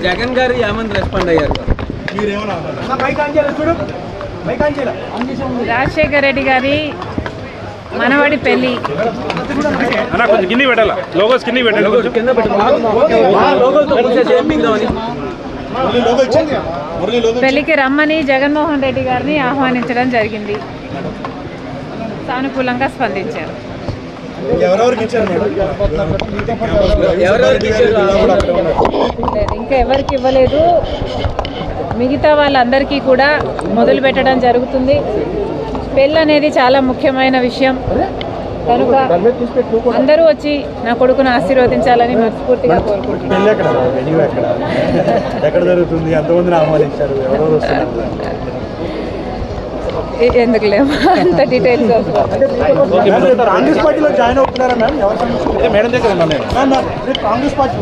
జగన్ గారు ఏమని రెస్పాండ్ అయ్యారు? రాజశేఖర్ రెడ్డి గారి మనవడి పెళ్లి పెళ్లికి రమ్మని జగన్మోహన్ రెడ్డి గారిని ఆహ్వానించడం జరిగింది. సానుకూలంగా స్పందించారు. ఇంకా ఎవరికి ఇవ్వలేదు. మిగతా వాళ్ళందరికీ కూడా మొదలు పెట్టడం జరుగుతుంది. పెళ్ళి అనేది చాలా ముఖ్యమైన విషయం కనుక అందరూ వచ్చి నా కొడుకును ఆశీర్వదించాలని మనస్ఫూర్తిగా కోరుకుంటున్నాను. ఎందుకు లేవు అంత డీటెయిల్స్ కాంగ్రెస్ పార్టీలో జాయిన్ అవుతున్నారా మ్యామ్? కాంగ్రెస్ పార్టీ